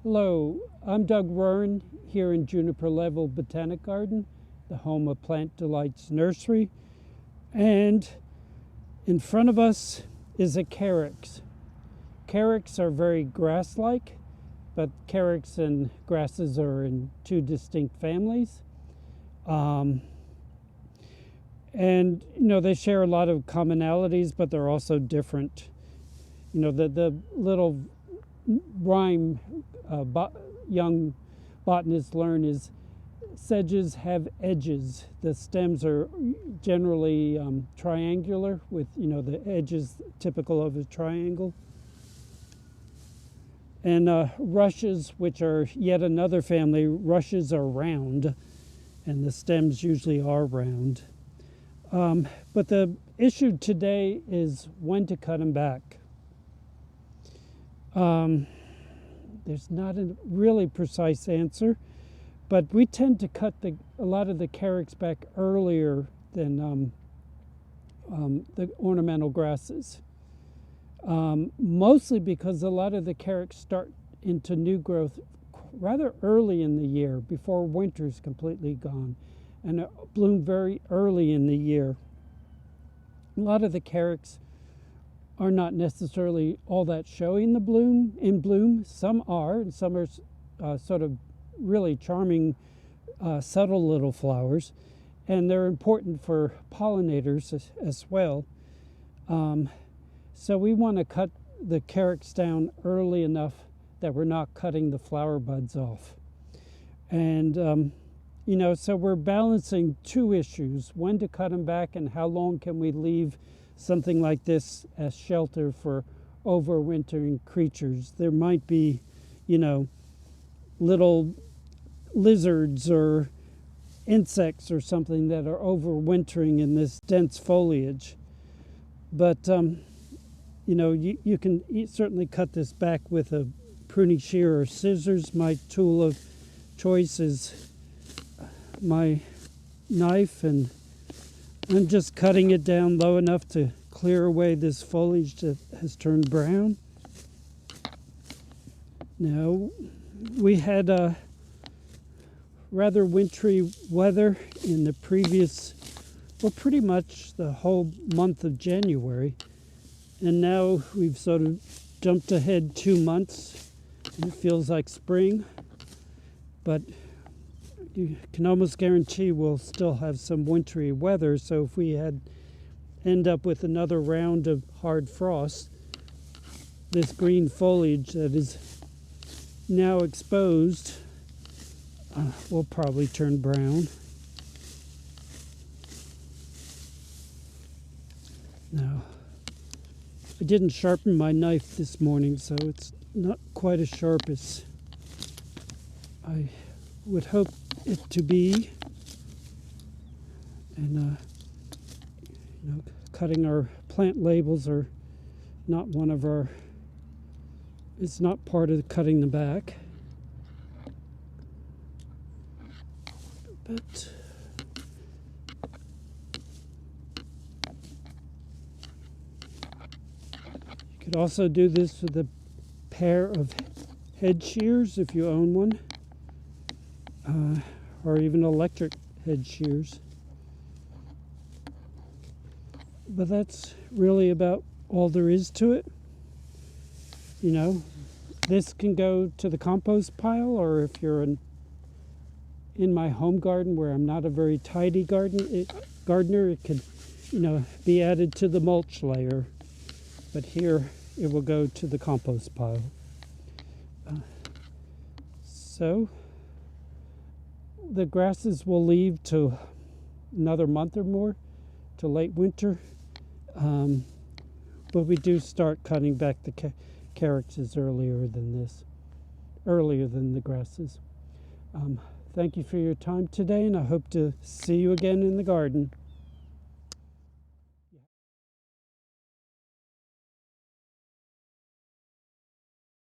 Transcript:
Hello, I'm Doug Rurin here in Juniper Level Botanic Garden, the home of Plant Delights Nursery. And in front of us is a Carex. Carex are very grass-like, but Carex and grasses are in two distinct families. And they share a lot of commonalities, but they're also different. The little rhyme young botanists learn is sedges have edges. The stems are generally triangular with the edges typical of a triangle. And rushes, which are yet another family, rushes are round, and the stems usually are round. But the issue today is when to cut them back. There's not a really precise answer, but we tend to cut a lot of the Carex back earlier than the ornamental grasses. Mostly because a lot of the Carex start into new growth rather early in the year, before winter's completely gone, and bloom very early in the year. A lot of the Carex are not necessarily all that showy in bloom. Some are, and some are sort of really charming, subtle little flowers, and they're important for pollinators as well. So we want to cut the Carex down early enough that we're not cutting the flower buds off. And so we're balancing two issues: when to cut them back, and how long can we leave something like this as shelter for overwintering creatures. There might be, little lizards or insects or something that are overwintering in this dense foliage. But, you can certainly cut this back with a pruning shear or scissors. My tool of choice is my knife, and I'm just cutting it down low enough to clear away this foliage that has turned brown. Now, we had rather wintry weather in the previous, pretty much the whole month of January. And now we've sort of jumped ahead 2 months, and it feels like spring. But you can almost guarantee we'll still have some wintry weather. So if we end up with another round of hard frost, this green foliage that is now exposed will probably turn brown. Now, I didn't sharpen my knife this morning, so it's not quite as sharp as I would hope it to be. And cutting our plant labels are not it's not part of cutting them back. But you could also do this with a pair of head shears if you own one. Or even electric head shears. But that's really about all there is to it. This can go to the compost pile, or if you're in my home garden where I'm not a very tidy gardener, it could, be added to the mulch layer. But here it will go to the compost pile. So the grasses will leave to another month or more, to late winter. But we do start cutting back the Carexes earlier than the grasses. Thank you for your time today, and I hope to see you again in the garden.